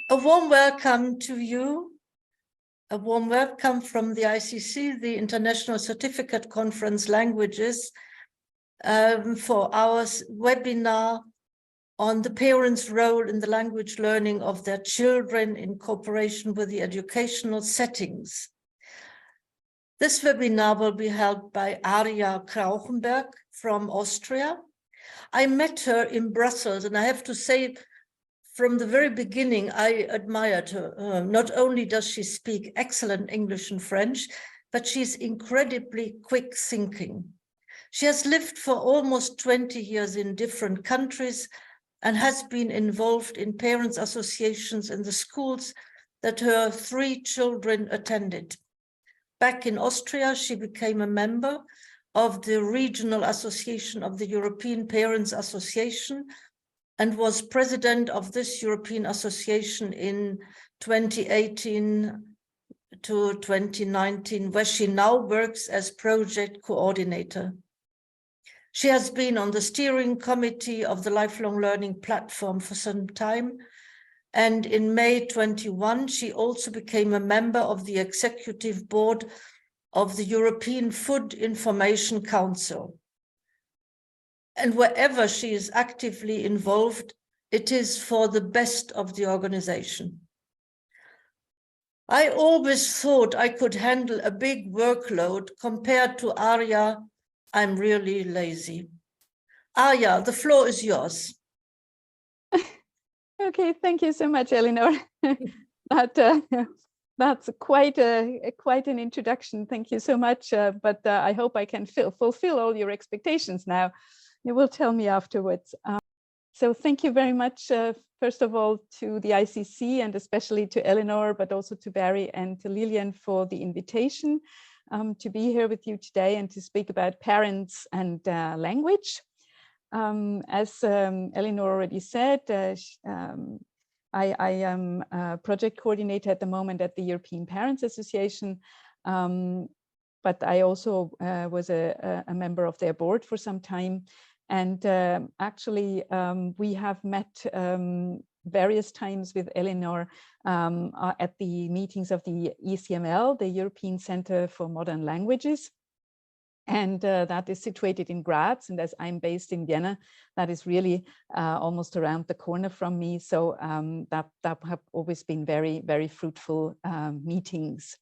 A warm welcome to you. A warm welcome from the ICC, the International Certificate Conference Languages, for our webinar on the parents' role in the language learning of their children in cooperation with the educational settings. This webinar will be held by Arja Krauchenberg from Austria. I met her in Brussels, and I have to say, from the very beginning, I admired her. Not only does she speak excellent English and French, but she's incredibly quick thinking. She has lived for almost 20 years in different countries and has been involved in parents' associations in the schools that her 3 children attended. Back in Austria, she became a member of the Regional Association of the European Parents Association and was president of this European Association in 2018 to 2019, where she now works as project coordinator. She has been on the steering committee of the Lifelong Learning Platform for some time, and in May 21, she also became a member of the executive board of the European Food Information Council. And wherever she is actively involved, it is for the best of the organization. I always thought I could handle a big workload. Compared to Arja, I'm really lazy. Arja, the floor is yours. Okay, thank you so much, Eleanor. That's quite an introduction. Thank you so much. But I hope I can fulfill all your expectations now. You will tell me afterwards. So thank you very much, first of all, to the ICC and especially to Eleanor, but also to Barry and to Lilian for the invitation to be here with you today and to speak about parents and language. As Eleanor already said, I am a project coordinator at the moment at the European Parents Association, but I also was a member of their board for some time. And actually, we have met various times with Eleanor at the meetings of the ECML, the European Center for Modern Languages. And that is situated in Graz. And as I'm based in Vienna, that is really almost around the corner from me. So that have always been very, very fruitful meetings.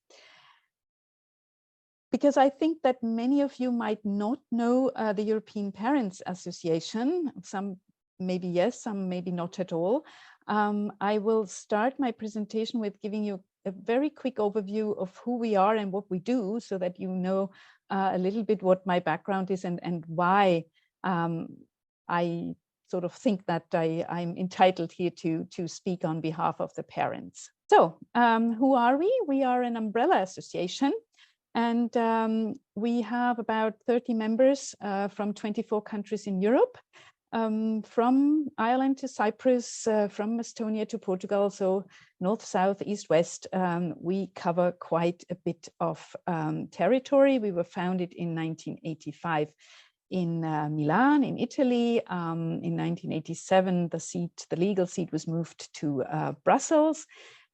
Because I think that many of you might not know the European Parents Association. Some maybe yes, some maybe not at all. I will start my presentation with giving you a very quick overview of who we are and what we do, so that you know a little bit what my background is and why I sort of think that I'm entitled here to speak on behalf of the parents. So who are we? We are an umbrella association. And we have about 30 members from 24 countries in Europe, from Ireland to Cyprus, from Estonia to Portugal, so north, south, east, west. We cover quite a bit of territory. We were founded in 1985 in Milan, in Italy. In 1987, the legal seat was moved to Brussels.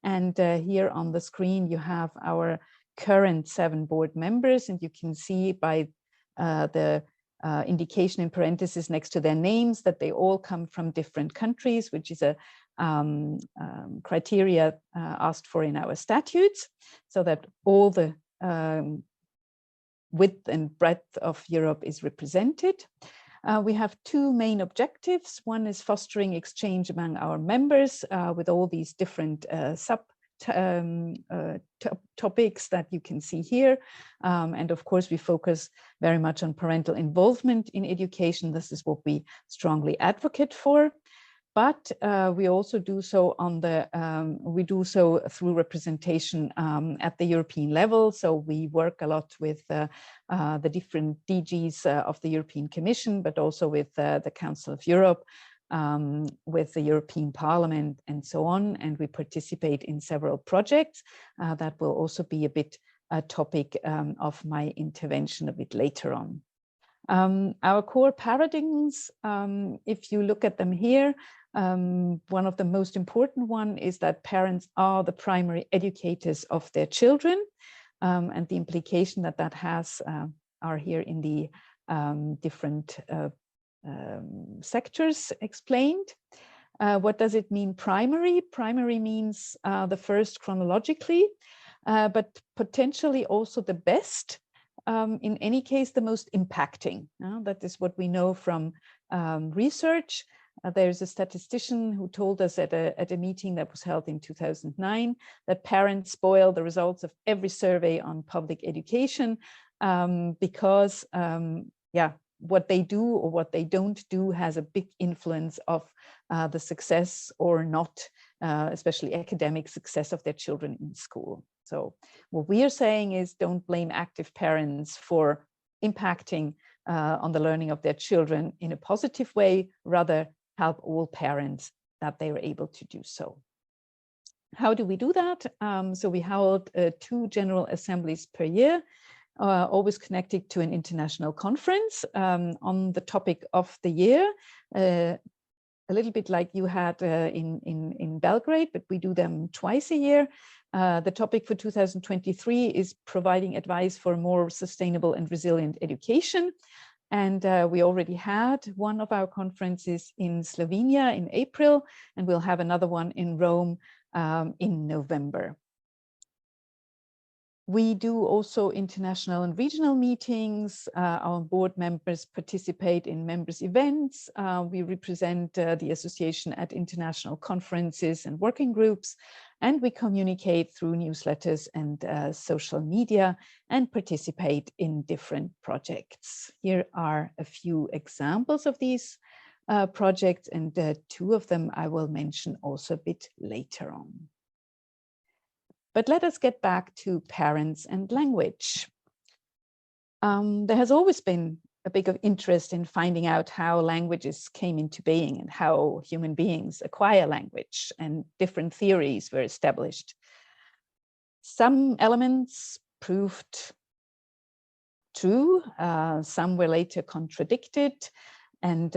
And here on the screen, you have our current 7 board members, and you can see by the indication in parentheses next to their names that they all come from different countries, which is a criteria asked for in our statutes, so that all the width and breadth of Europe is represented. We have 2 main objectives. One is fostering exchange among our members with all these different topics that you can see here. And of course, we focus very much on parental involvement in education. This is what we strongly advocate for. But we also do so through representation at the European level. So we work a lot with the different DGs of the European Commission, but also with the Council of Europe, with the European Parliament and so on. And we participate in several projects that will also be a bit a topic of my intervention a bit later on. Our core paradigms, if you look at them here, one of the most important one is that parents are the primary educators of their children, and the implication that that has are here in the different sectors explained. What does it mean primary? Primary means the first chronologically, but potentially also the best. In any case, the most impacting. That is what we know from research. There's a statistician who told us at a meeting that was held in 2009 that parents spoil the results of every survey on public education because, what they do or what they don't do has a big influence of the success or not, especially academic success of their children in school. So what we are saying is don't blame active parents for impacting on the learning of their children in a positive way, rather help all parents that they are able to do so. How do we do that? So we hold 2 general assemblies per year, always connected to an international conference on the topic of the year, a little bit like you had in Belgrade, but we do them twice a year. The topic for 2023 is providing advice for more sustainable and resilient education. And we already had one of our conferences in Slovenia in April, and we'll have another one in Rome in November. We do also international and regional meetings. Our board members participate in members' events. We represent the association at international conferences and working groups, and we communicate through newsletters and social media and participate in different projects. Here are a few examples of these projects, and 2 of them I will mention also a bit later on. But let us get back to parents and language. There has always been a big interest in finding out how languages came into being and how human beings acquire language, and different theories were established. Some elements proved true, some were later contradicted, and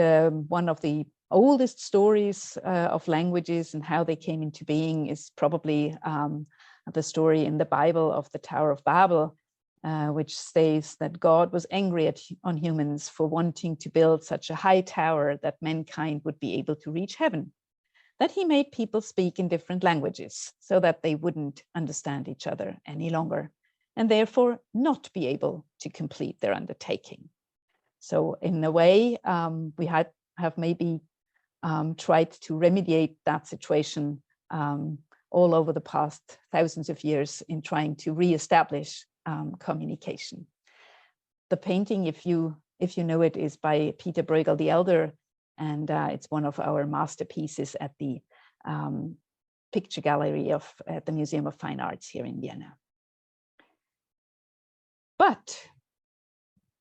one of the oldest stories of languages and how they came into being is probably the story in the Bible of the Tower of Babel, which states that God was angry on humans for wanting to build such a high tower that mankind would be able to reach heaven, that he made people speak in different languages so that they wouldn't understand each other any longer, and therefore not be able to complete their undertaking. So in a way, we have maybe tried to remediate that situation all over the past thousands of years in trying to re-establish communication. The painting, if you know it, is by Peter Bruegel the Elder, and it's one of our masterpieces at the picture gallery at the Museum of Fine Arts here in Vienna. But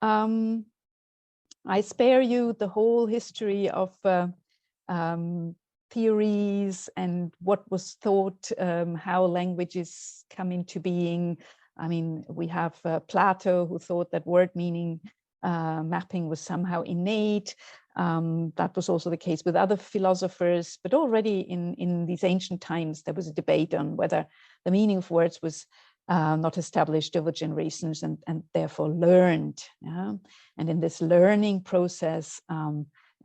I spare you the whole history of theories and what was thought, how languages come into being. I mean, we have Plato, who thought that word meaning mapping was somehow innate. That was also the case with other philosophers, but already in these ancient times, there was a debate on whether the meaning of words was not established over generations and therefore learned. Yeah? And in this learning process,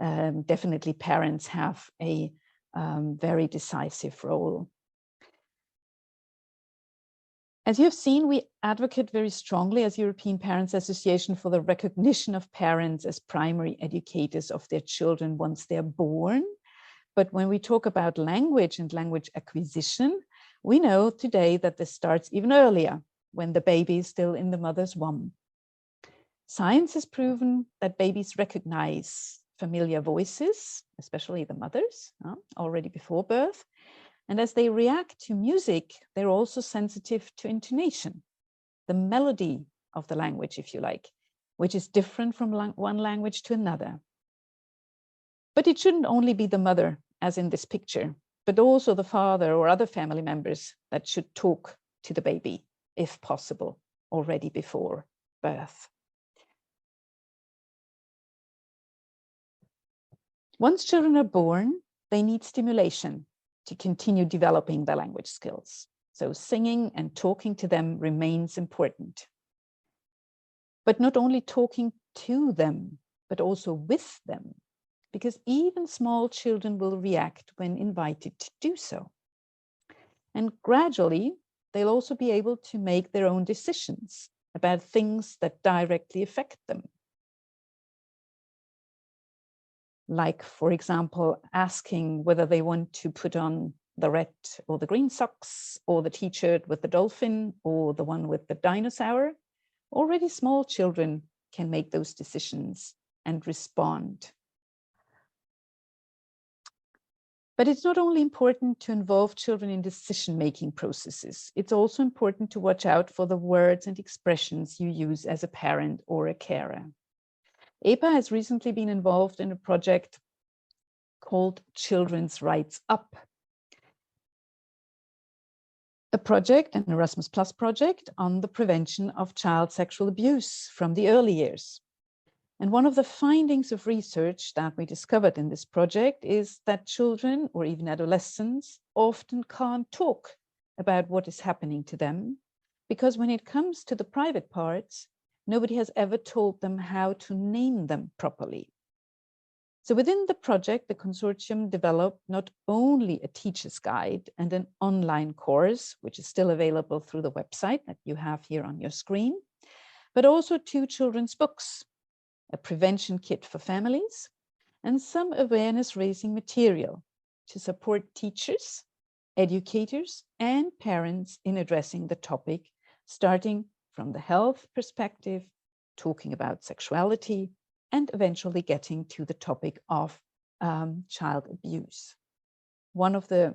definitely parents have a very decisive role. As you have seen, we advocate very strongly as European Parents Association for the recognition of parents as primary educators of their children once they're born. But when we talk about language and language acquisition, we know today that this starts even earlier, when the baby is still in the mother's womb. Science has proven that babies recognize familiar voices, especially the mothers, already before birth. And as they react to music, they're also sensitive to intonation, the melody of the language, if you like, which is different from one language to another. But it shouldn't only be the mother, as in this picture, but also the father or other family members that should talk to the baby, if possible, already before birth. Once children are born, they need stimulation to continue developing their language skills. So singing and talking to them remains important. But not only talking to them, but also with them, because even small children will react when invited to do so. And gradually, they'll also be able to make their own decisions about things that directly affect them. Like, for example, asking whether they want to put on the red or the green socks, or the t-shirt with the dolphin, or the one with the dinosaur. Already small children can make those decisions and respond. But it's not only important to involve children in decision-making processes, it's also important to watch out for the words and expressions you use as a parent or a carer. EPA has recently been involved in a project called Children's Rights Up. A project, an Erasmus Plus project on the prevention of child sexual abuse from the early years. And one of the findings of research that we discovered in this project is that children or even adolescents often can't talk about what is happening to them, because when it comes to the private parts, nobody has ever told them how to name them properly. So within the project, the consortium developed not only a teacher's guide and an online course, which is still available through the website that you have here on your screen, but also 2 children's books, a prevention kit for families, and some awareness-raising material to support teachers, educators, and parents in addressing the topic, starting from the health perspective, talking about sexuality, and eventually getting to the topic of child abuse. One of the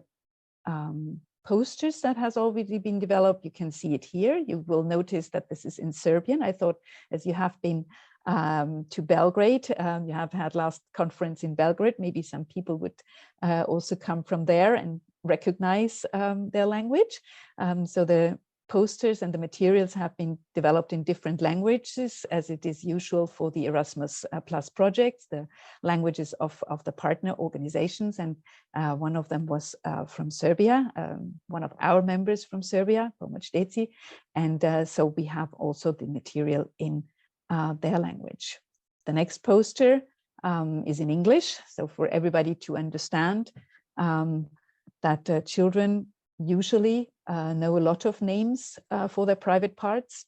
posters that has already been developed, you can see it here. You will notice that this is in Serbian. I thought, as you have been to Belgrade, you have had last conference in Belgrade, maybe some people would also come from there and recognize their language. So the posters and the materials have been developed in different languages, as it is usual for the Erasmus Plus projects, the languages of the partner organizations. And one of them was from Serbia, one of our members from Serbia, Pomoć Deci. And so we have also the material in their language. The next poster is in English, so for everybody to understand that children usually know a lot of names for their private parts,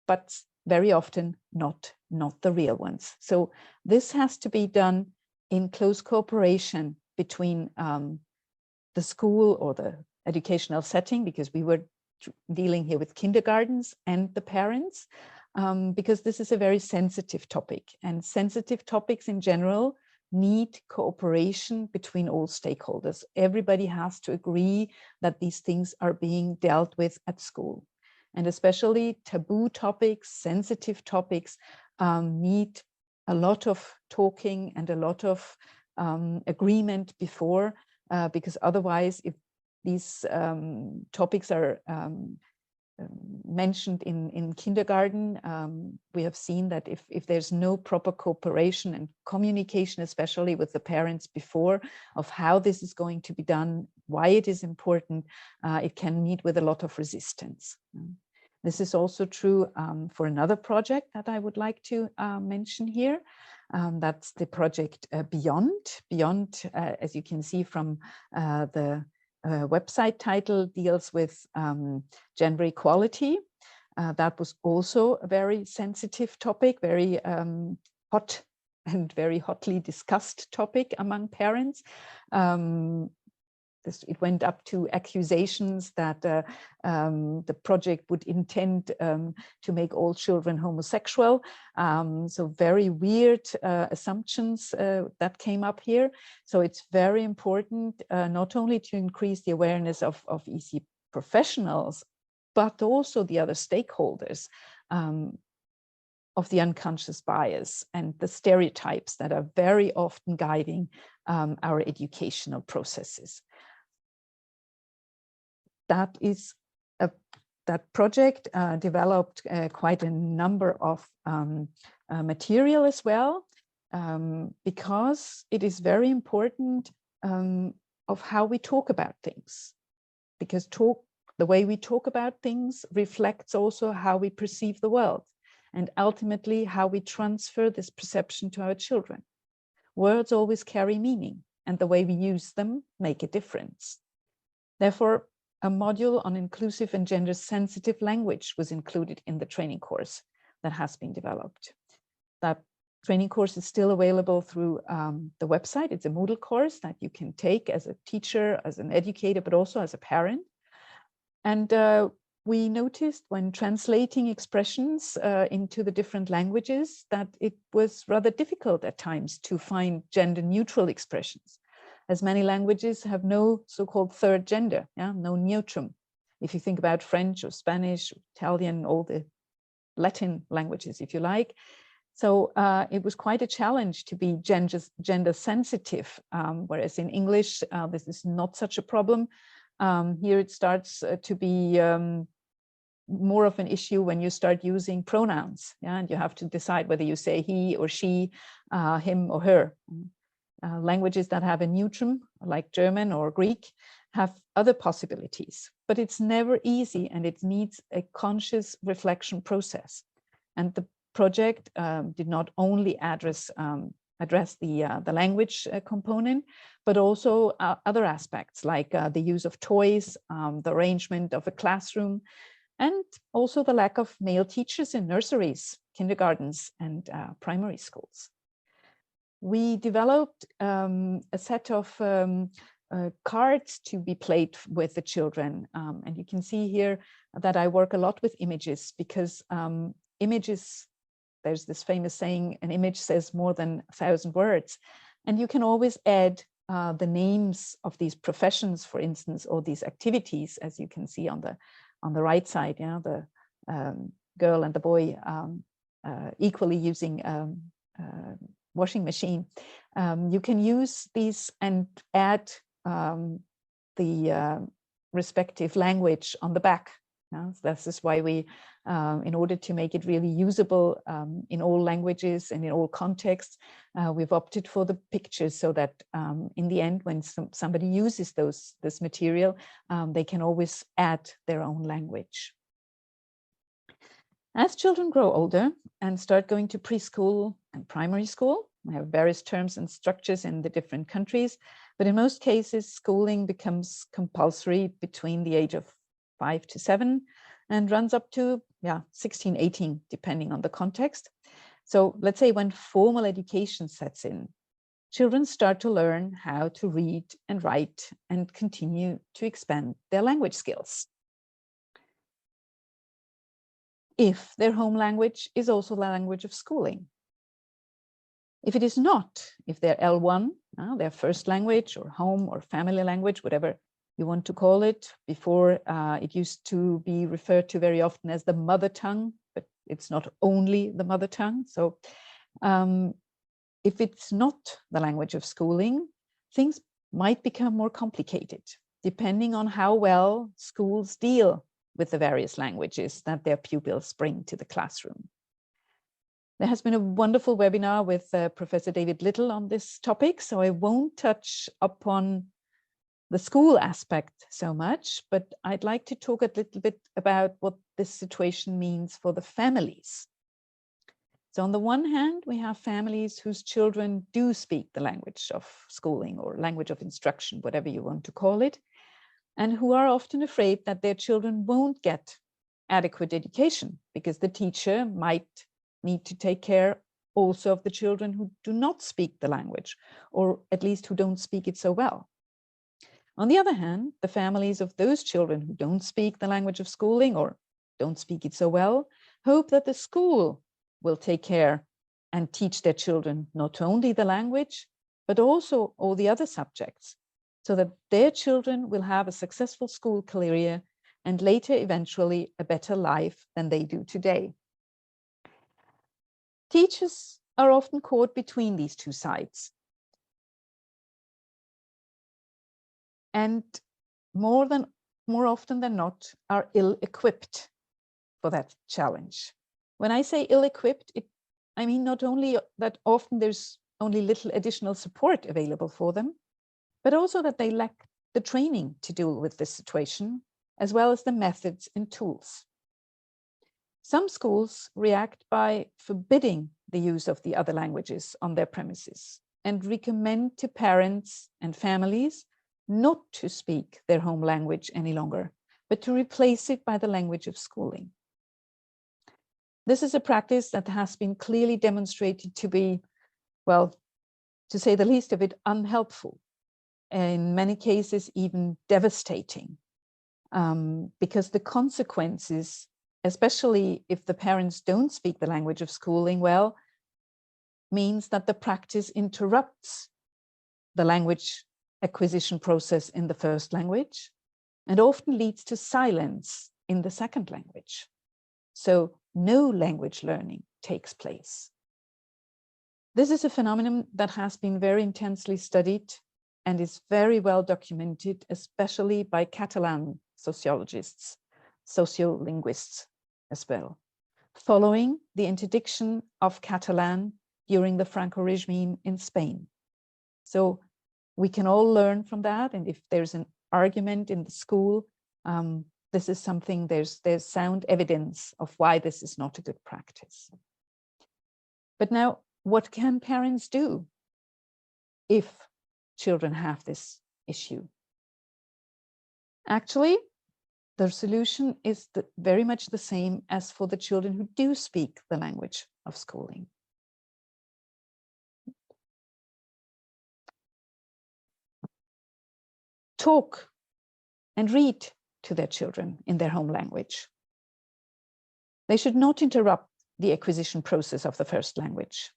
but very often not the real ones. So this has to be done in close cooperation between the school or the educational setting, because we were dealing here with kindergartens, and the parents, because this is a very sensitive topic, and sensitive topics in general need cooperation between all stakeholders. Everybody has to agree that these things are being dealt with at school. And especially taboo topics, sensitive topics need a lot of talking and a lot of agreement before, because otherwise, if these topics are mentioned in kindergarten, we have seen that if there's no proper cooperation and communication, especially with the parents before, of how this is going to be done, why it is important, it can meet with a lot of resistance. This is also true for another project that I would like to mention here. That's the project Beyond. Beyond, as you can see from the website title, deals with gender equality. That was also a very sensitive topic, very hot and very hotly discussed topic among parents. It went up to accusations that the project would intend to make all children homosexual. So very weird assumptions that came up here. So it's very important not only to increase the awareness of EC professionals, but also the other stakeholders of the unconscious bias and the stereotypes that are very often guiding our educational processes. That project developed quite a number of material as well. because it is very important of how we talk about things, because the way we talk about things reflects also how we perceive the world, and ultimately how we transfer this perception to our children. Words always carry meaning, and the way we use them make a difference. Therefore, a module on inclusive and gender-sensitive language was included in the training course that has been developed. That training course is still available through the website. It's a Moodle course that you can take as a teacher, as an educator, but also as a parent. And we noticed when translating expressions into the different languages that it was rather difficult at times to find gender-neutral expressions, as many languages have no so-called third gender, no neutrum. If you think about French or Spanish, or Italian, all the Latin languages, if you like. So it was quite a challenge to be gender sensitive, whereas in English, this is not such a problem. Here it starts to be more of an issue when you start using pronouns, and you have to decide whether you say he or she, him or her. Languages that have a neutrum, like German or Greek, have other possibilities, but it's never easy, and it needs a conscious reflection process. And the project did not only address the language component, but also other aspects like the use of toys, the arrangement of a classroom, and also the lack of male teachers in nurseries, kindergartens, and primary schools. We developed a set of cards to be played with the children. And you can see here that I work a lot with images, because images, there's this famous saying, an image says more than 1,000 words. And you can always add the names of these professions, for instance, or these activities, as you can see on the right side, the girl and the boy equally using washing machine. You can use these and add the respective language on the back. So this is why we, in order to make it really usable in all languages and in all contexts, we've opted for the pictures, so that in the end, when somebody uses this material, they can always add their own language. As children grow older and start going to preschool and primary school, we have various terms and structures in the different countries, but in most cases, schooling becomes compulsory between the age of 5 to 7 and runs up to 16, 18, depending on the context. So let's say when formal education sets in, children start to learn how to read and write and continue to expand their language skills, if their home language is also the language of schooling. If it is not, if they're L1, their first language or home or family language, whatever you want to call it. Before, it used to be referred to very often as the mother tongue, but it's not only the mother tongue. So if it's not the language of schooling, things might become more complicated, depending on how well schools deal with the various languages that their pupils bring to the classroom. There has been a wonderful webinar with Professor David Little on this topic, so I won't touch upon the school aspect so much, but I'd like to talk a little bit about what this situation means for the families. So on the one hand, we have families whose children do speak the language of schooling or language of instruction, whatever you want to call it, and who are often afraid that their children won't get adequate education because the teacher might need to take care also of the children who do not speak the language, or at least who don't speak it so well. On the other hand, the families of those children who don't speak the language of schooling or don't speak it so well hope that the school will take care and teach their children not only the language, but also all the other subjects, so that their children will have a successful school career and later eventually a better life than they do today. Teachers are often caught between these two sides. And more often than not are ill-equipped for that challenge. When I say ill-equipped, I mean not only that often there's only little additional support available for them, but also that they lack the training to deal with this situation, as well as the methods and tools. Some schools react by forbidding the use of the other languages on their premises and recommend to parents and families not to speak their home language any longer, but to replace it by the language of schooling. This is a practice that has been clearly demonstrated to be, well, to say the least of it, unhelpful. In many cases, even devastating, because the consequences, especially if the parents don't speak the language of schooling well, means that the practice interrupts the language acquisition process in the first language and often leads to silence in the second language. So no language learning takes place. This is a phenomenon that has been very intensely studied and is very well documented, especially by Catalan sociologists, sociolinguists as well, following the interdiction of Catalan during the Franco regime in Spain. So we can all learn from that. And if there's an argument in the school, this is something, there's sound evidence of why this is not a good practice. But now, what can parents do if children have this issue? Actually, the solution is very much the same as for the children who do speak the language of schooling. Talk and read to their children in their home language. They should not interrupt the acquisition process of the first language,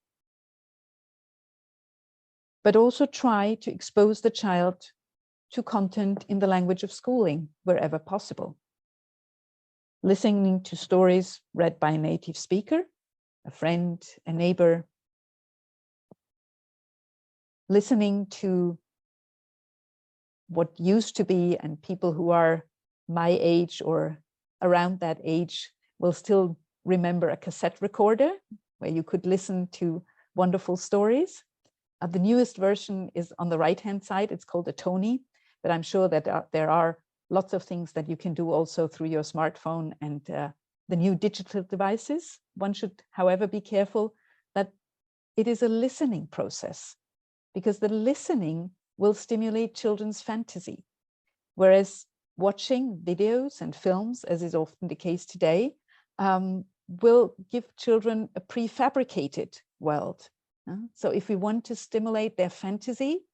but also try to expose the child to content in the language of schooling wherever possible. Listening to stories read by a native speaker, a friend, a neighbor. Listening to what used to be, and people who are my age or around that age will still remember a cassette recorder where you could listen to wonderful stories. The newest version is on the right-hand side. It's called a Tony, but I'm sure that there are lots of things that you can do also through your smartphone and the new digital devices. One should, however, be careful that it is a listening process, because the listening will stimulate children's fantasy, whereas watching videos and films, as is often the case today, will give children a prefabricated world. So if we want to stimulate their fantasy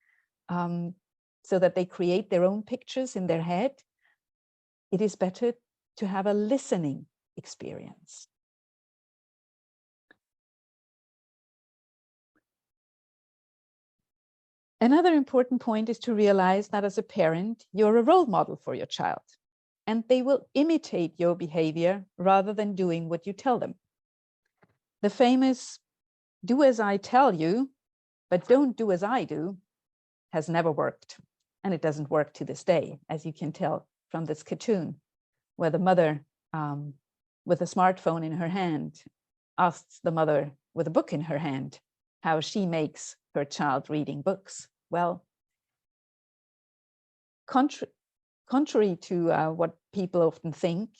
so that they create their own pictures in their head, it is better to have a listening experience. Another important point is to realize that as a parent, you're a role model for your child, and they will imitate your behavior rather than doing what you tell them. The famous "do as I tell you, but don't do as I do" has never worked, and it doesn't work to this day, as you can tell from this cartoon, where the mother with a smartphone in her hand asks the mother with a book in her hand how she makes her child reading books. Well, contrary to what people often think,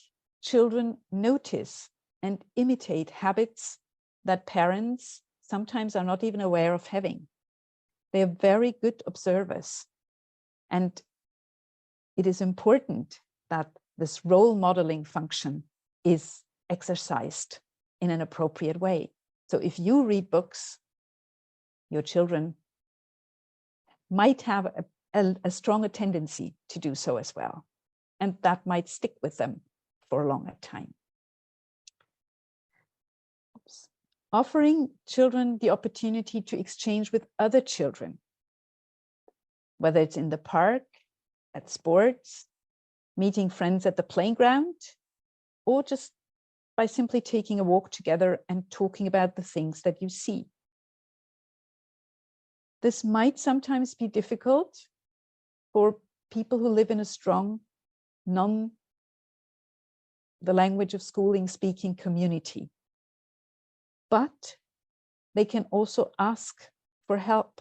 children notice and imitate habits that parents sometimes are not even aware of having. They are very good observers. And it is important that this role modeling function is exercised in an appropriate way. So if you read books, your children might have a stronger tendency to do so as well. And that might stick with them for a longer time. Offering children the opportunity to exchange with other children, whether it's in the park, at sports, meeting friends at the playground, or just by simply taking a walk together and talking about the things that you see. This might sometimes be difficult for people who live in a strong, the language of schooling speaking community. But they can also ask for help,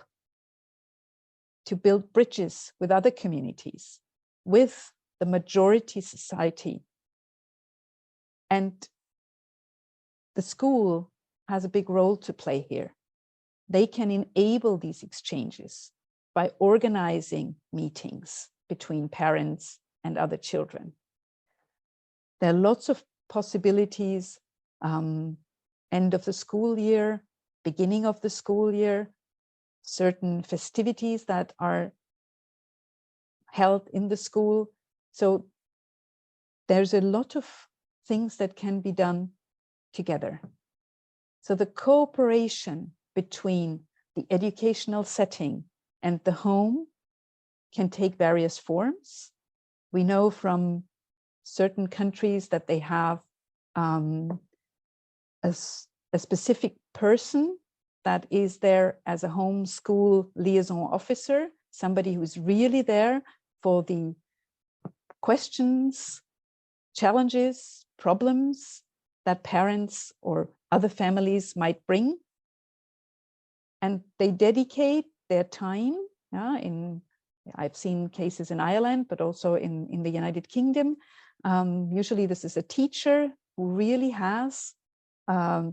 to build bridges with other communities, with the majority society. And the school has a big role to play here. They can enable these exchanges by organizing meetings between parents and other children. There are lots of possibilities, end of the school year, beginning of the school year, certain festivities that are held in the school. So there's a lot of things that can be done together. So the cooperation between the educational setting and the home can take various forms. We know from certain countries that they have a specific person that is there as a home school liaison officer, somebody who's really there for the questions, challenges, problems that parents or other families might bring. And they dedicate their time. I've seen cases in Ireland, but also in the United Kingdom. Usually this is a teacher who really has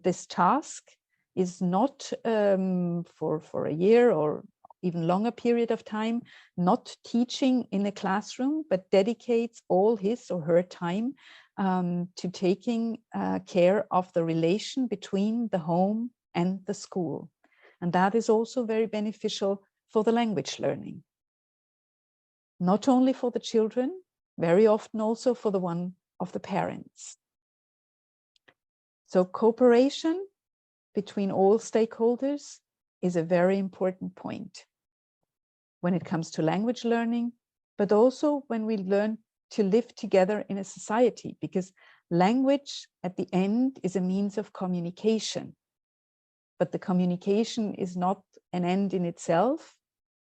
this task, is not for a year or even longer period of time, not teaching in a classroom, but dedicates all his or her time to taking care of the relation between the home and the school. And that is also very beneficial for the language learning. Not only for the children, very often also for the one of the parents. So cooperation between all stakeholders is a very important point when it comes to language learning, but also when we learn to live together in a society, because language at the end is a means of communication. But the communication is not an end in itself.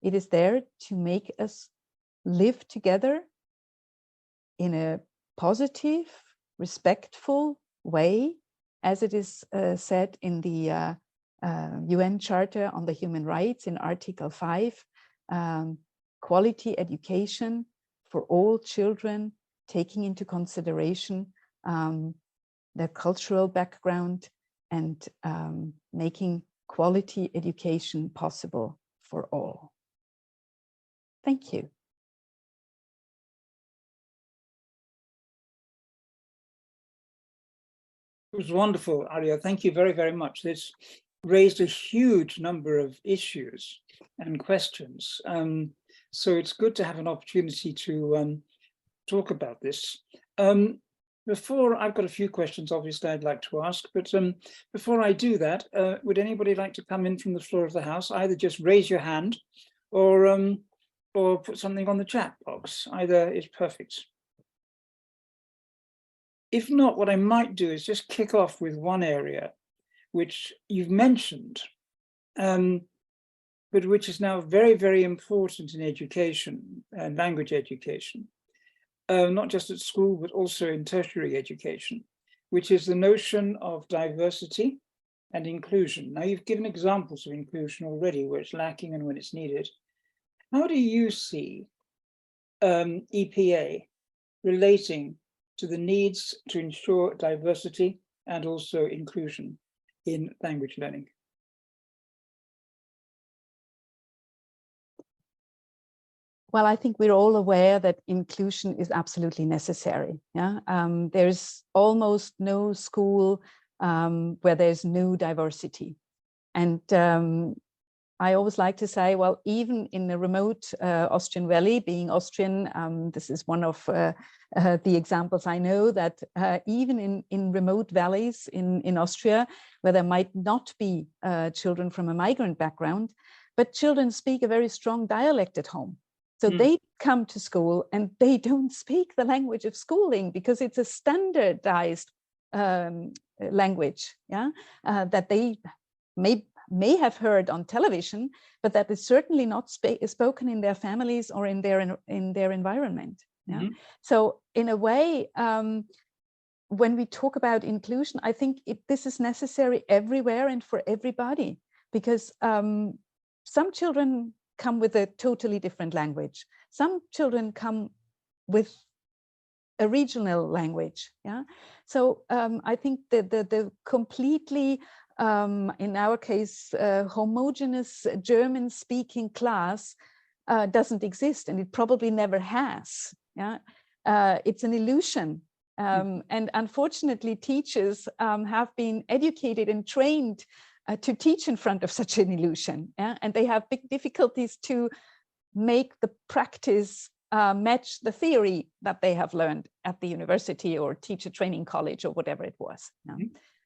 It is there to make us live together in a positive, respectful way, as it is said in the UN Charter on the Human Rights in Article 5, quality education for all children, taking into consideration their cultural background and making quality education possible for all. Thank you. It was wonderful, Arja. Thank you very, very much. This raised a huge number of issues and questions. So it's good to have an opportunity to talk about this. Before, I've got a few questions, obviously, I'd like to ask, but before I do that, would anybody like to come in from the floor of the House? Either just raise your hand or put something on the chat box. Either is perfect. If not, what I might do is just kick off with one area which you've mentioned, but which is now very, very important in education and language education. Not just at school, but also in tertiary education, which is the notion of diversity and inclusion. Now, you've given examples of inclusion already, where it's lacking and when it's needed. How do you see EPA relating to the needs to ensure diversity and also inclusion in language learning? Well, I think we're all aware that inclusion is absolutely necessary. Yeah, there's almost no school where there's no diversity, and I always like to say, well, even in the remote Austrian Valley, being Austrian, this is one of the examples I know, that even in remote valleys in Austria, where there might not be children from a migrant background, but children speak a very strong dialect at home. So they come to school and they don't speak the language of schooling because it's a standardized language, yeah, that they may have heard on television, but that is certainly not spoken in their families or in their environment. Yeah. So in a way, when we talk about inclusion, I think this is necessary everywhere and for everybody, because some children come with a totally different language. Some children come with a regional language. Yeah. So I think the completely, in our case, homogeneous German-speaking class doesn't exist, and it probably never has. Yeah. It's an illusion. And unfortunately, teachers have been educated and trained to teach in front of such an illusion. Yeah? And they have big difficulties to make the practice match the theory that they have learned at the university or teacher training college or whatever it was. Yeah?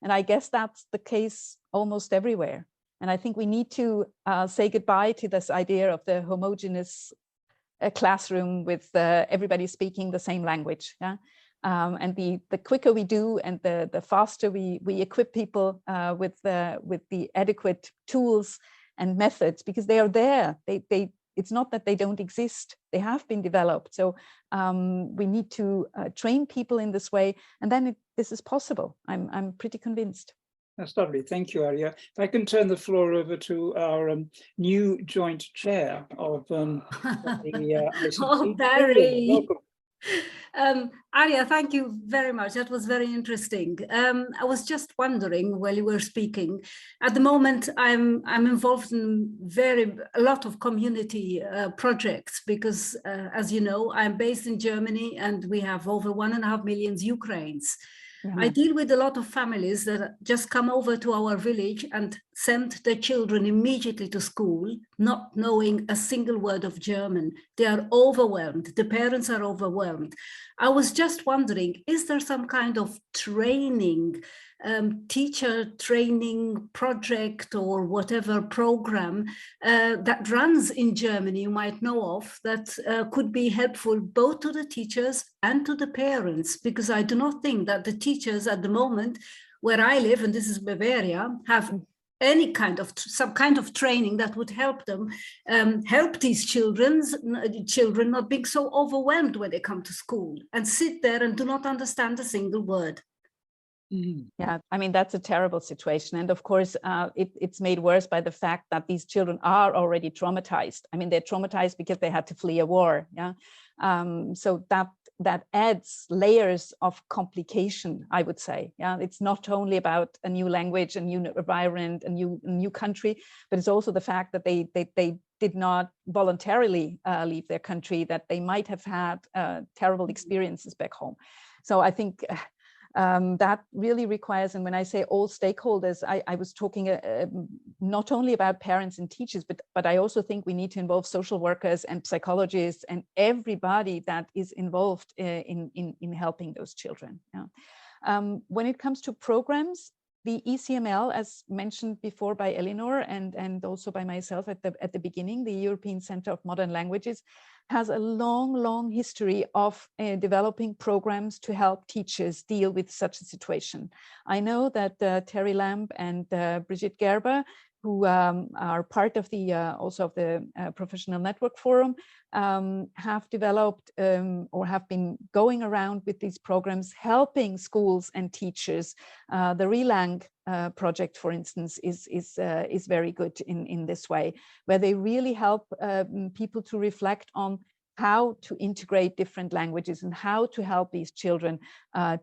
And I guess that's the case almost everywhere. And I think we need to say goodbye to this idea of the homogeneous classroom with everybody speaking the same language. Yeah? And the quicker we do, and the faster we equip people with the adequate tools and methods, because they are there. It's not that they don't exist; they have been developed. So we need to train people in this way, and then this is possible. I'm pretty convinced. That's lovely. Thank you, Arja. If I can turn the floor over to our new joint chair of the ICC. Oh, Barry. Welcome. Arja, thank you very much. That was very interesting. I was just wondering while you were speaking. At the moment, I'm involved in a lot of community projects because, as you know, I'm based in Germany and we have over 1.5 million Ukrainians. I deal with a lot of families that just come over to our village and send their children immediately to school, not knowing a single word of German. They are overwhelmed. The parents are overwhelmed. I was just wondering, is there some kind of training, teacher training project or whatever program that runs in Germany you might know of that could be helpful both to the teachers and to the parents? Because I do not think that the teachers at the moment where I live, and this is Bavaria, have any kind of some kind of training that would help them help these children not being so overwhelmed when they come to school and sit there and do not understand a single word. Yeah, I mean, that's a terrible situation. And of course, it's made worse by the fact that these children are already traumatized. I mean, they're traumatized because they had to flee a war. Yeah. So that adds layers of complication, I would say. Yeah, it's not only about a new language, a new environment, a new country, but it's also the fact that they did not voluntarily leave their country, that they might have had terrible experiences back home. So I think that really requires, and when I say all stakeholders, I was talking not only about parents and teachers, but I also think we need to involve social workers and psychologists and everybody that is involved in helping those children. Yeah. When it comes to programs, the ECML, as mentioned before by Eleanor and also by myself at the beginning, the European Center of Modern Languages, has a long history of developing programs to help teachers deal with such a situation. I know that Terry Lamb and Brigitte Gerber, who are part of the also of the Professional Network Forum, have developed or have been going around with these programs, helping schools and teachers. The Relang project, for instance, is very good in this way, where they really help people to reflect on how to integrate different languages and how to help these children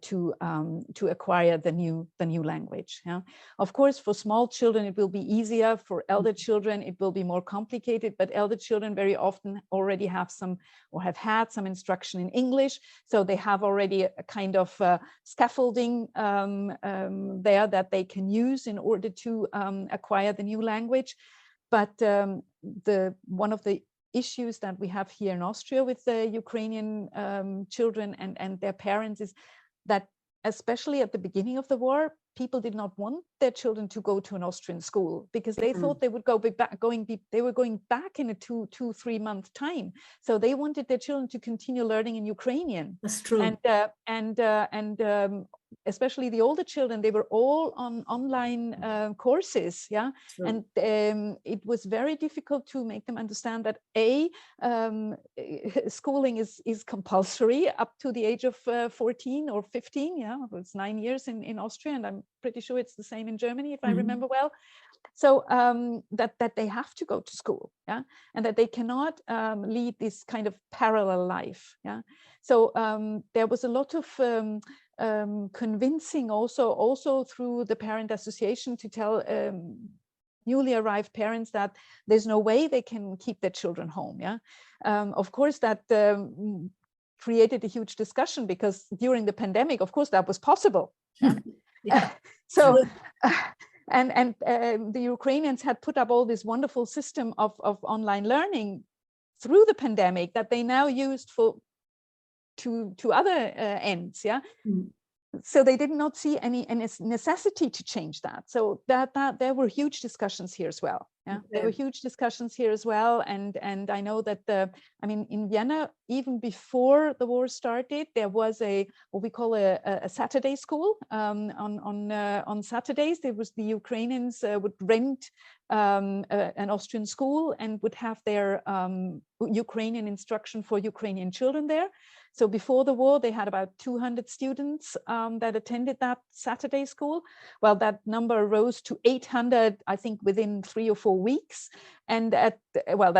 to acquire the new language. Yeah? Of course, for small children, it will be easier. For elder children, it will be more complicated, but elder children very often already have some or have had some instruction in English. So they have already a kind of scaffolding there that they can use in order to acquire the new language. But one of the issues that we have here in Austria with the Ukrainian children and their parents is that, especially at the beginning of the war, people did not want their children to go to an Austrian school because they thought they would they were going back in a 2-3 month time. So they wanted their children to continue learning in Ukrainian. That's true. And especially the older children, they were all on online courses. Yeah. True. And it was very difficult to make them understand that schooling is compulsory up to the age of 14 or 15. Yeah, it's 9 years in Austria, and I'm pretty sure it's the same in Germany, if I remember well. So that they have to go to school, yeah, and that they cannot lead this kind of parallel life, yeah. So there was a lot of convincing also through the parent association to tell newly arrived parents that there's no way they can keep their children home, yeah. Of course, that created a huge discussion, because during the pandemic, of course, that was possible. Yeah? Yeah. So. And the Ukrainians had put up all this wonderful system of online learning through the pandemic that they now used to other ends, yeah. So they did not see any necessity to change that. So that there were huge discussions here as well. Yeah, there were huge discussions here as well. And I know that I mean, in Vienna, even before the war started, there was what we call a Saturday school. On Saturdays, there was the Ukrainians would rent an Austrian school and would have their Ukrainian instruction for Ukrainian children there. So before the war, they had about 200 students that attended that Saturday school. Well, that number rose to 800, I think, within 3 or 4 weeks. And then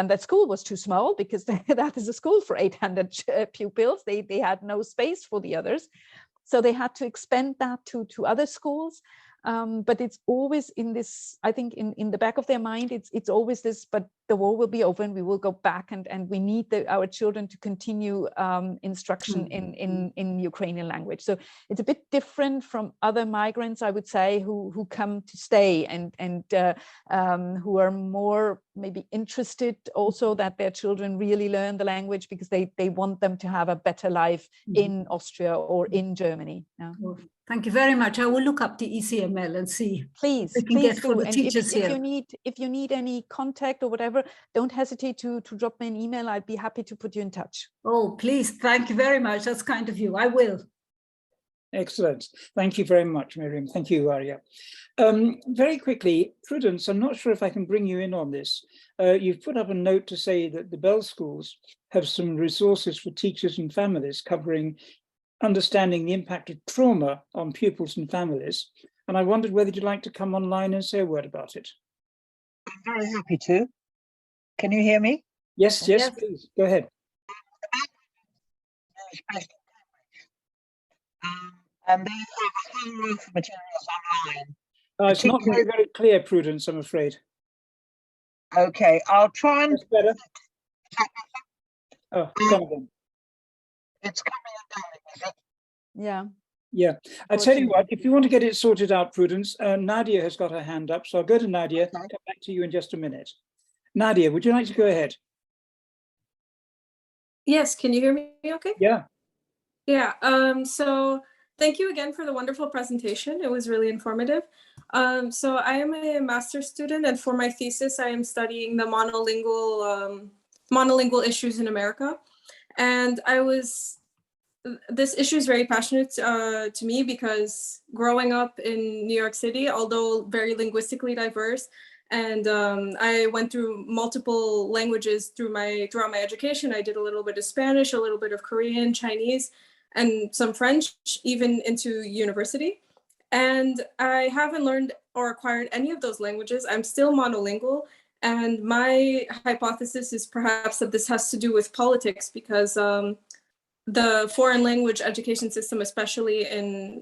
that school was too small, because that is a school for 800 pupils. They had no space for the others. So they had to expand that to other schools. But it's always in this, I think in the back of their mind, it's always this, but the war will be over and we will go back, and we need our children to continue instruction in Ukrainian language. So it's a bit different from other migrants, I would say, who come to stay and who are more maybe interested also that their children really learn the language, because they want them to have a better life in Austria or in Germany. Yeah. Well, thank you very much. I will look up the ECML and see. Please do. And if you need any contact or whatever, don't hesitate to drop me an email. I'd be happy to put you in touch. Oh, please. Thank you very much. That's kind of you. I will. Excellent. Thank you very much, Miriam. Thank you, Arja. Very quickly, Prudence, I'm not sure if I can bring you in on this. You've put up a note to say that the Bell schools have some resources for teachers and families covering understanding the impact of trauma on pupils and families. And I wondered whether you'd like to come online and say a word about it. I'm very happy to. Can you hear me? Yes, please, go ahead. And they have a whole lot of materials online. It's not very, very clear, Prudence, I'm afraid. Okay, I'll try and... That's better. Oh, come again. It's coming and going, is it? Yeah. Yeah, I tell you what, if you want to get it sorted out, Prudence, Nadia has got her hand up, so I'll go to Nadia, come back to you in just a minute. Nadia, would you like to go ahead? Yes, can you hear me okay? Yeah. Yeah, so thank you again for the wonderful presentation. It was really informative. So I am a master's student, and for my thesis, I am studying the monolingual issues in America. And this issue is very passionate to me, because growing up in New York City, although very linguistically diverse, and I went through multiple languages throughout my education. I did a little bit of Spanish, a little bit of Korean, Chinese, and some French, even into university. And I haven't learned or acquired any of those languages. I'm still monolingual. And my hypothesis is perhaps that this has to do with politics, because the foreign language education system, especially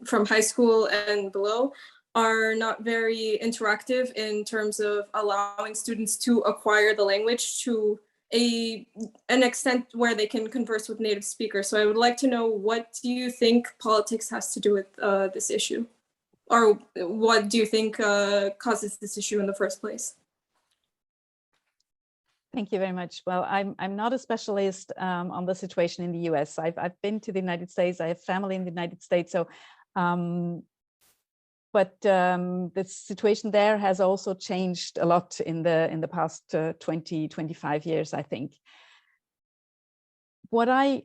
from high school and below, are not very interactive in terms of allowing students to acquire the language to an extent where they can converse with native speakers. So I would like to know, what do you think politics has to do with this issue? Or what do you think causes this issue in the first place? Thank you very much. Well, I'm not a specialist on the situation in the US. I've been to the United States. I have family in the United States. So, but the situation there has also changed a lot in the past 20, 25 years, I think. What I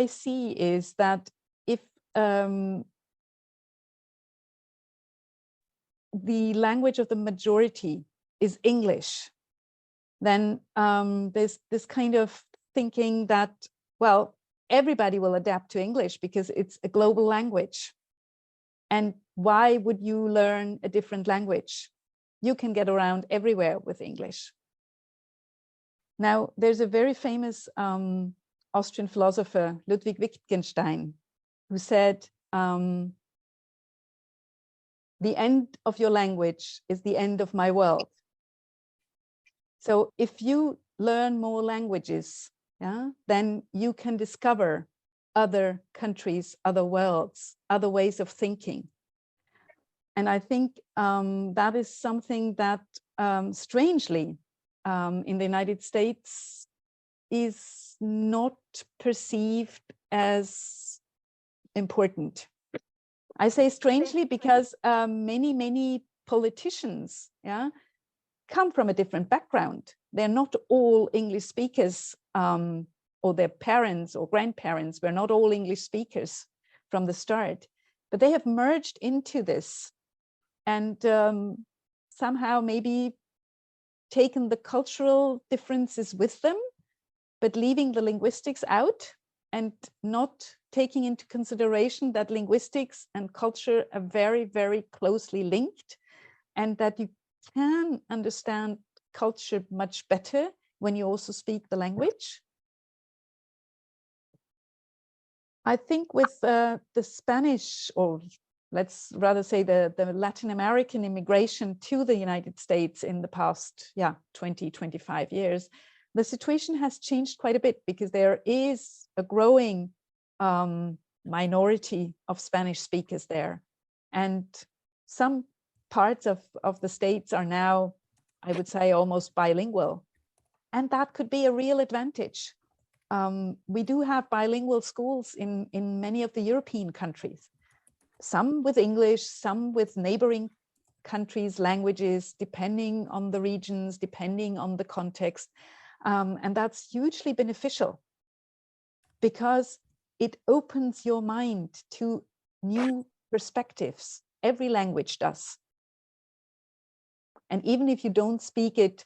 see is that if the language of the majority is English, then there's this kind of thinking that, well, everybody will adapt to English because it's a global language. And why would you learn a different language? You can get around everywhere with English. Now, there's a very famous Austrian philosopher, Ludwig Wittgenstein, who said, the end of your language is the end of my world. So if you learn more languages, yeah, then you can discover other countries, other worlds, other ways of thinking. And I think that is something that strangely in the United States is not perceived as important. I say strangely because many politicians, yeah, come from a different background. They're not all English speakers, or their parents or grandparents were not all English speakers from the start, but they have merged into this and somehow maybe taken the cultural differences with them, but leaving the linguistics out and not taking into consideration that linguistics and culture are very, very closely linked, and that you can understand culture much better when you also speak the language. I think with the Spanish, or let's rather say the Latin American immigration to the United States in the past 20, 25 years, the situation has changed quite a bit, because there is a growing minority of Spanish speakers there. And some parts of the states are now, I would say, almost bilingual. And that could be a real advantage. We do have bilingual schools in many of the European countries, some with English, some with neighboring countries' languages, depending on the regions, depending on the context. And that's hugely beneficial, because it opens your mind to new perspectives. Every language does. And even if you don't speak it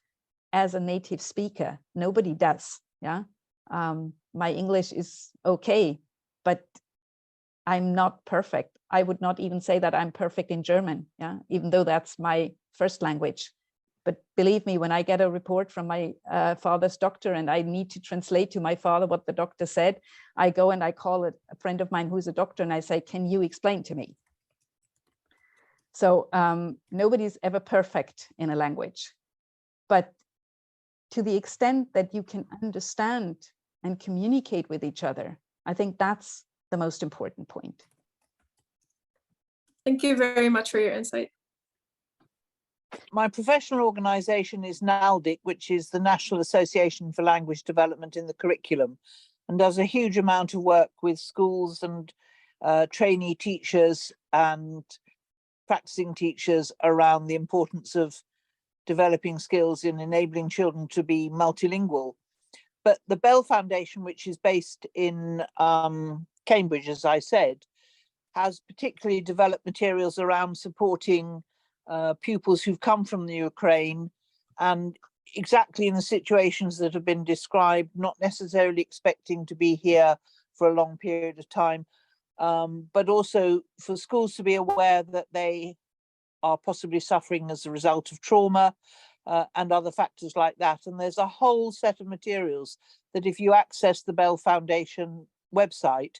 as a native speaker, nobody does, yeah? My English is okay, but I'm not perfect. I would not even say that I'm perfect in German, yeah, even though that's my first language. But believe me, when I get a report from my father's doctor and I need to translate to my father what the doctor said, I go and I call a friend of mine who's a doctor and I say, can you explain to me? So nobody's ever perfect in a language, but to the extent that you can understand and communicate with each other, I think that's the most important point. Thank you very much for your insight. My professional organisation is NALDIC, which is the National Association for Language Development in the Curriculum, and does a huge amount of work with schools and trainee teachers and practicing teachers around the importance of developing skills in enabling children to be multilingual. But the Bell Foundation, which is based in Cambridge, as I said, has particularly developed materials around supporting pupils who've come from the Ukraine, and exactly in the situations that have been described, not necessarily expecting to be here for a long period of time, but also for schools to be aware that they are possibly suffering as a result of trauma and other factors like that. And there's a whole set of materials that if you access the Bell Foundation website,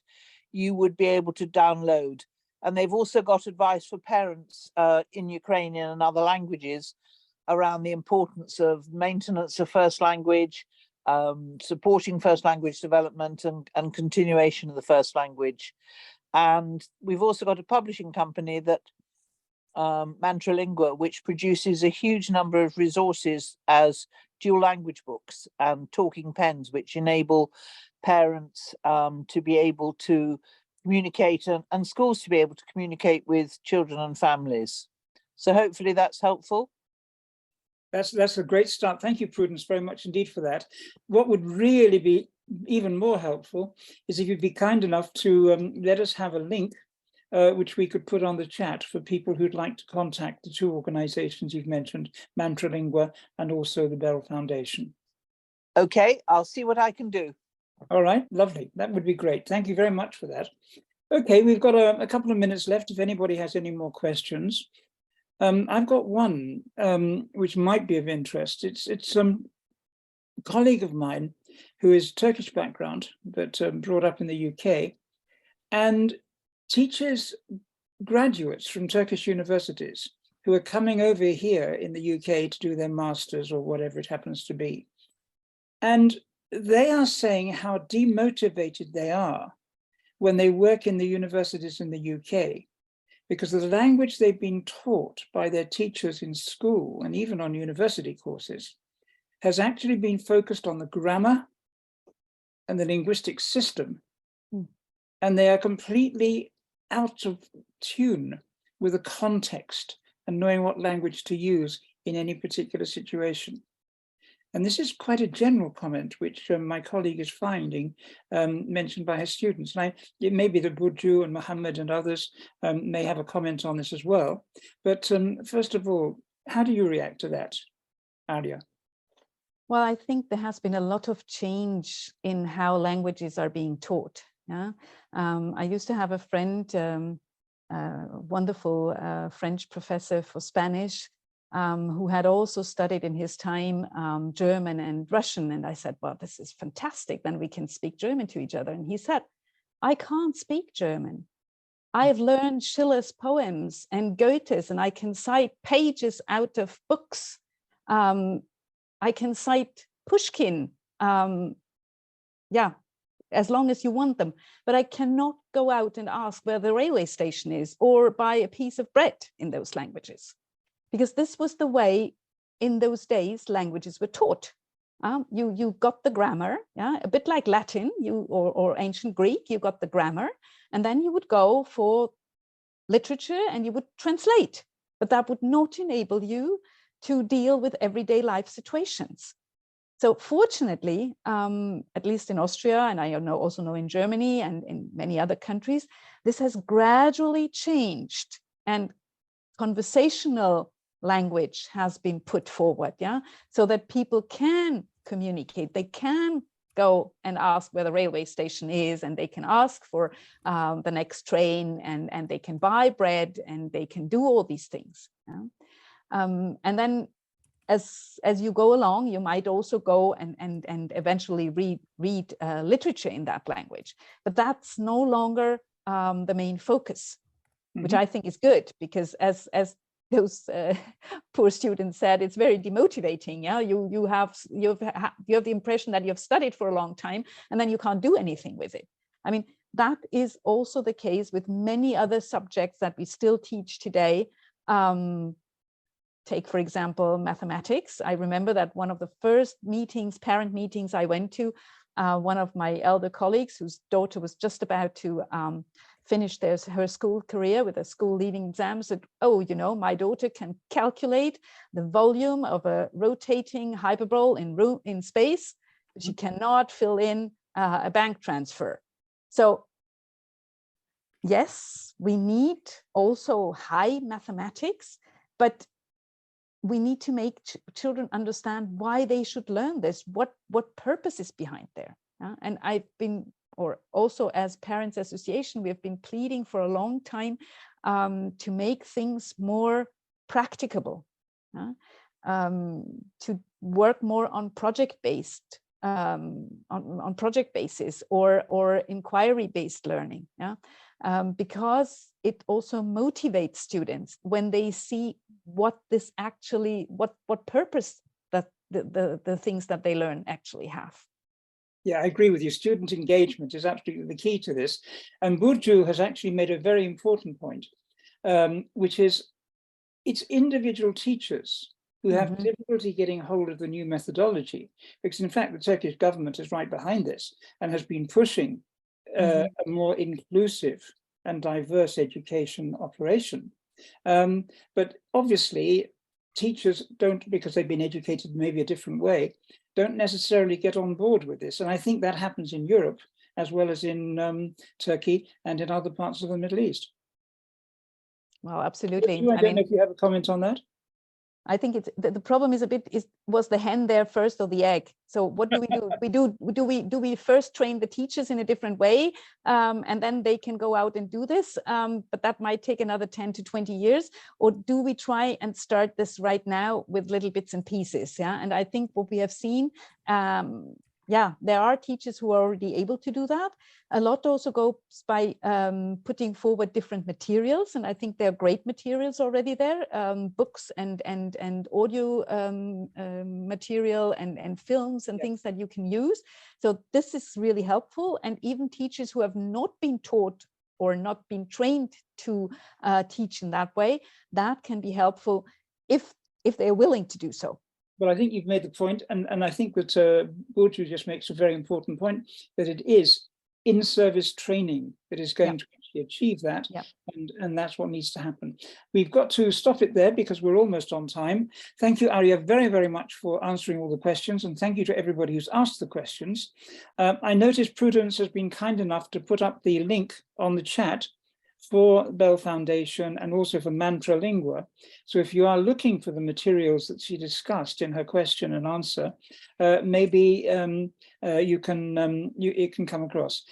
you would be able to download. And they've also got advice for parents in Ukrainian and other languages around the importance of maintenance of first language, supporting first language development and continuation of the first language. And we've also got a publishing company that Mantralingua, which produces a huge number of resources as dual language books and talking pens, which enable parents to be able to communicate and schools to be able to communicate with children and families. So hopefully that's helpful. That's a great start. Thank you, Prudence, very much indeed for that. What would really be even more helpful is if you'd be kind enough to let us have a link which we could put on the chat for people who'd like to contact the two organizations you've mentioned, Mantralingua and also the Bell Foundation. Okay, I'll see what I can do. All right, lovely. That would be great. Thank you very much for that. Okay, we've got a couple of minutes left if anybody has any more questions. I've got one which might be of interest. It's a colleague of mine who is Turkish background, but brought up in the UK, and teaches graduates from Turkish universities who are coming over here in the UK to do their masters or whatever it happens to be. And they are saying how demotivated they are when they work in the universities in the UK, because the language they've been taught by their teachers in school and even on university courses has actually been focused on the grammar and the linguistic system. And they are completely out of tune with the context and knowing what language to use in any particular situation. And this is quite a general comment, which my colleague is finding mentioned by her students. And it may be that Burcu and Mohammed and others may have a comment on this as well. But first of all, how do you react to that, Arja? Well, I think there has been a lot of change in how languages are being taught. Yeah? I used to have a friend, wonderful French professor for Spanish, who had also studied in his time German and Russian. And I said, well, this is fantastic. Then we can speak German to each other. And he said, I can't speak German. I've learned Schiller's poems and Goethe's, and I can cite pages out of books. I can cite Pushkin. Yeah, as long as you want them. But I cannot go out and ask where the railway station is or buy a piece of bread in those languages. Because this was the way in those days languages were taught. You got the grammar, yeah, a bit like Latin or ancient Greek, you got the grammar, and then you would go for literature and you would translate. But that would not enable you to deal with everyday life situations. So fortunately, at least in Austria, and I also know in Germany and in many other countries, this has gradually changed, and conversational language has been put forward, yeah, so that people can communicate, they can go and ask where the railway station is, and they can ask for the next train, and they can buy bread, and they can do all these things. Yeah? And then as you go along, you might also go and eventually read literature in that language, but that's no longer the main focus, which I think is good, because as those poor students said, it's very demotivating. Yeah, you have the impression that you have studied for a long time and then you can't do anything with it. I mean, that is also the case with many other subjects that we still teach today. Take, for example, mathematics. I remember that one of the first meetings, parent meetings I went to, one of my elder colleagues whose daughter was just about to finish her school career with a school leaving exam, said, oh, you know, my daughter can calculate the volume of a rotating hyperbole in space, but she cannot fill in a bank transfer. So yes, we need also high mathematics, but we need to make children understand why they should learn this, what purpose is behind there. And I've been, or also as Parents Association, we have been pleading for a long time to make things more practicable, to work more on project-based, on project basis or inquiry-based learning, because it also motivates students when they see what this actually, what purpose that the things that they learn actually have. Yeah, I agree with you. Student engagement is absolutely the key to this. And Burcu has actually made a very important point, which is it's individual teachers who have difficulty getting hold of the new methodology, because in fact, the Turkish government is right behind this and has been pushing a more inclusive and diverse education operation. But obviously, teachers don't, because they've been educated maybe a different way, don't necessarily get on board with this. And I think that happens in Europe as well as in Turkey and in other parts of the Middle East. Well, absolutely. I don't know if you have a comment on that. I think it's the problem is was the hen there first or the egg? So what do we do? Do we first train the teachers in a different way, and then they can go out and do this? But that might take another 10 to 20 years. Or do we try and start this right now with little bits and pieces? Yeah, and I think what we have seen, yeah, there are teachers who are already able to do that. A lot also goes by putting forward different materials, and I think there are great materials already there, books and audio material and films and things that you can use. So this is really helpful, and even teachers who have not been taught or not been trained to teach in that way, that can be helpful if they're willing to do so. Well, I think you've made the point, and I think that Burcu just makes a very important point, that it is in-service training that is going to actually achieve that, and that's what needs to happen. We've got to stop it there because we're almost on time. Thank you, Arja, very, very much for answering all the questions, and thank you to everybody who's asked the questions. I noticed Prudence has been kind enough to put up the link on the chat for Bell Foundation and also for Mantra Lingua. So if you are looking for the materials that she discussed in her question and answer, maybe it can come across.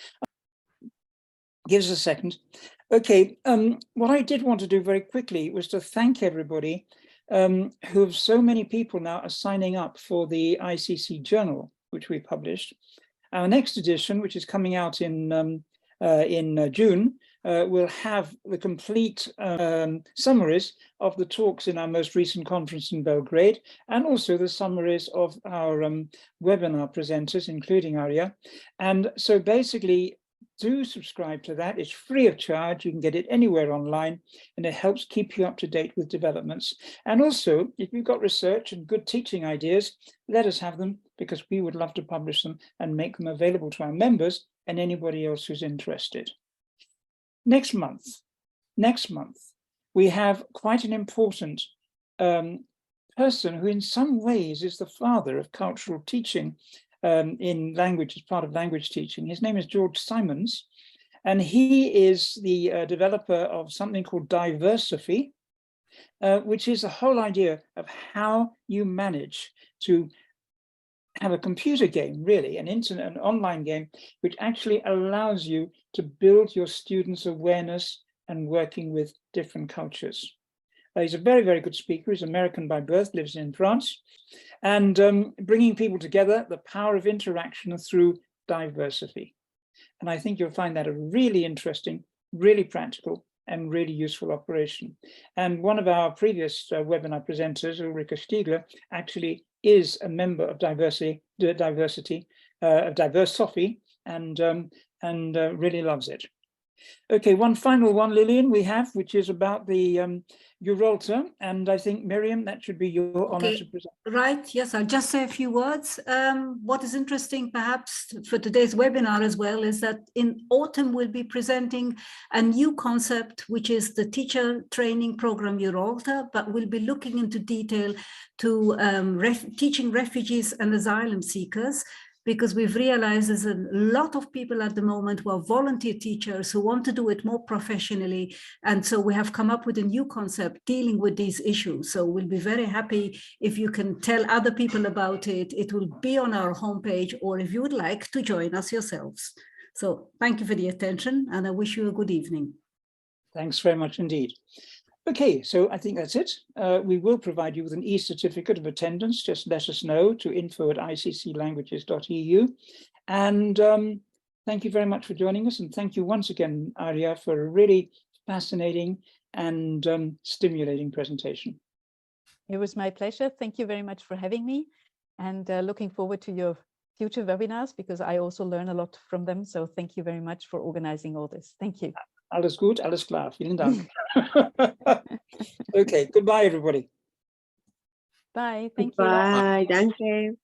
Give us a second. Okay, what I did want to do very quickly was to thank everybody so many people now are signing up for the ICC journal, which we published. Our next edition, which is coming out in June, we'll have the complete summaries of the talks in our most recent conference in Belgrade, and also the summaries of our webinar presenters, including Arja. And so basically, do subscribe to that. It's free of charge. You can get it anywhere online, and it helps keep you up to date with developments. And also, if you've got research and good teaching ideas, let us have them, because we would love to publish them and make them available to our members and anybody else who's interested. Next month, we have quite an important person who in some ways is the father of cultural teaching in language, as part of language teaching. His name is George Simons, and he is the developer of something called Diversity, which is the whole idea of how you manage to have a computer game, really, an online game, which actually allows you to build your students' awareness and working with different cultures. He's a very, very good speaker. He's American by birth, lives in France, and bringing people together, the power of interaction through diversity. And I think you'll find that a really interesting, really practical, and really useful operation. And one of our previous webinar presenters, Ulrike Stiegler, actually is a member of Diversity, and really loves it. Okay, one final one, Lillian, we have, which is about the Uralta, and I think, Miriam, that should be your honor to present. Right, yes, I'll just say a few words. What is interesting, perhaps, for today's webinar as well, is that in autumn we'll be presenting a new concept, which is the teacher training program Uralta, but we'll be looking into detail to teaching refugees and asylum seekers, because we've realized there's a lot of people at the moment who are volunteer teachers who want to do it more professionally. And so we have come up with a new concept dealing with these issues. So we'll be very happy if you can tell other people about it. It will be on our homepage, or if you would like to join us yourselves. So thank you for the attention, and I wish you a good evening. Thanks very much indeed. Okay, so I think that's it. We will provide you with an e-certificate of attendance. Just let us know to info@icclanguages.eu. And thank you very much for joining us. And thank you once again, Arja, for a really fascinating and stimulating presentation. It was my pleasure. Thank you very much for having me, and looking forward to your future webinars, because I also learn a lot from them. So thank you very much for organizing all this. Thank you. Alles gut, alles klar. Vielen Dank. Okay, goodbye, everybody. Bye. Thank you. Bye. Danke.